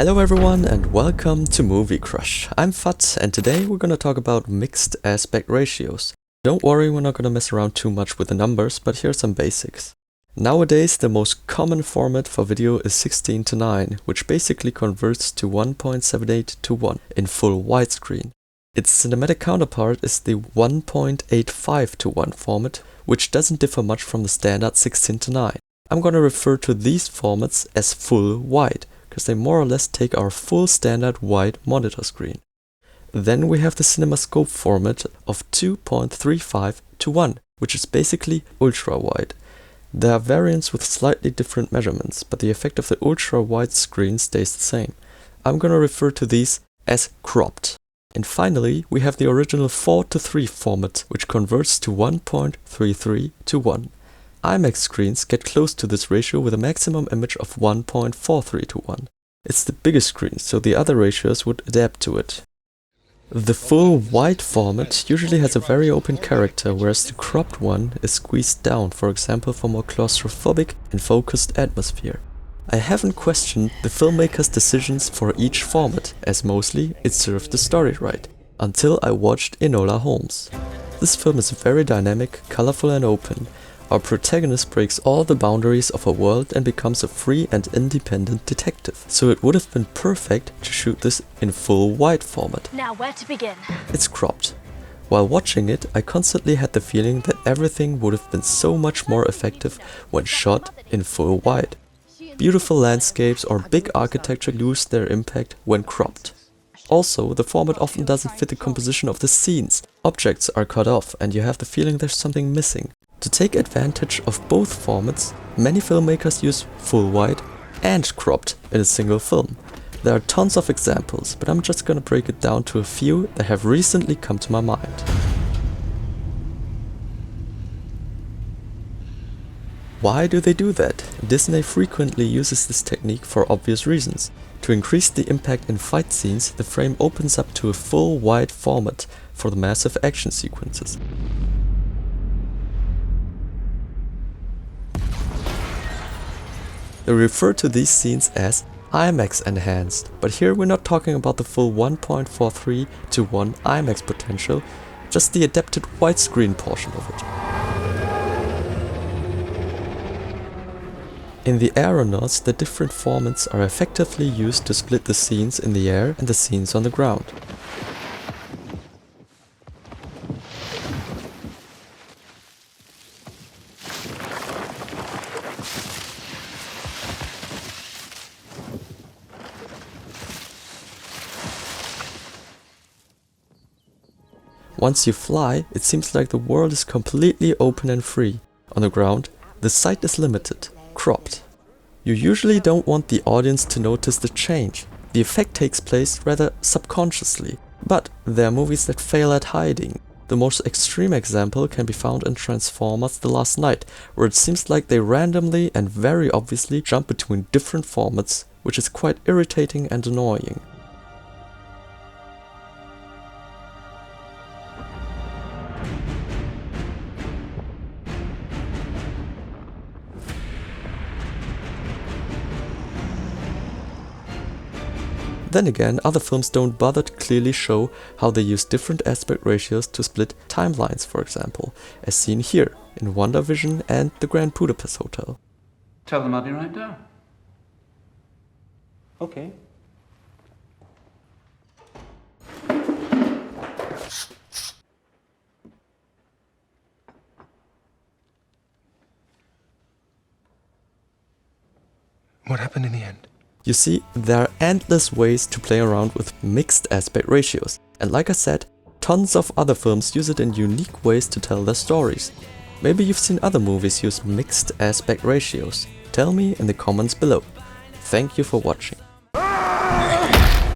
Hello everyone and welcome to Movie Crush. I'm Fat and today we're gonna talk about mixed aspect ratios. Don't worry, we're not gonna mess around too much with the numbers, but here's some basics. Nowadays the most common format for video is 16:9, which basically converts to 1.78:1 in full widescreen. Its cinematic counterpart is the 1.85:1 format, which doesn't differ much from the standard 16:9. I'm gonna refer to these formats as full wide, because they more or less take our full standard wide monitor screen. Then we have the CinemaScope format of 2.35:1, which is basically ultra wide. There are variants with slightly different measurements, but the effect of the ultra wide screen stays the same. I'm gonna refer to these as cropped. And finally, we have the original 4:3 format, which converts to 1.33:1. IMAX screens get close to this ratio with a maximum image of 1.43:1. It's the biggest screen, so the other ratios would adapt to it. The full wide format usually has a very open character, whereas the cropped one is squeezed down, for example for more claustrophobic and focused atmosphere. I haven't questioned the filmmakers' decisions for each format, as mostly it served the story right, until I watched Enola Holmes. This film is very dynamic, colorful and open. Our protagonist breaks all the boundaries of her world and becomes a free and independent detective. So it would have been perfect to shoot this in full wide format. Now where to begin? It's cropped. While watching it, I constantly had the feeling that everything would have been so much more effective when shot in full wide. Beautiful landscapes or big architecture lose their impact when cropped. Also, the format often doesn't fit the composition of the scenes. Objects are cut off and you have the feeling there's something missing. To take advantage of both formats, many filmmakers use full wide and cropped in a single film. There are tons of examples, but I'm just gonna break it down to a few that have recently come to my mind. Why do they do that? Disney frequently uses this technique for obvious reasons. To increase the impact in fight scenes, the frame opens up to a full wide format for the massive action sequences. They refer to these scenes as IMAX enhanced, but here we're not talking about the full 1.43:1 IMAX potential, just the adapted widescreen portion of it. In the Aeronauts, the different formats are effectively used to split the scenes in the air and the scenes on the ground. Once you fly, it seems like the world is completely open and free. On the ground, the sight is limited, cropped. You usually don't want the audience to notice the change. The effect takes place rather subconsciously, but there are movies that fail at hiding. The most extreme example can be found in Transformers: The Last Knight, where it seems like they randomly and very obviously jump between different formats, which is quite irritating and annoying. Then again, other films don't bother to clearly show how they use different aspect ratios to split timelines, for example, as seen here in WandaVision and the Grand Budapest Hotel. Tell them I'll be right down. Okay. What happened in the end? You see, there are endless ways to play around with mixed aspect ratios, and like I said, tons of other films use it in unique ways to tell their stories. Maybe you've seen other movies use mixed aspect ratios. Tell me in the comments below. Thank you for watching.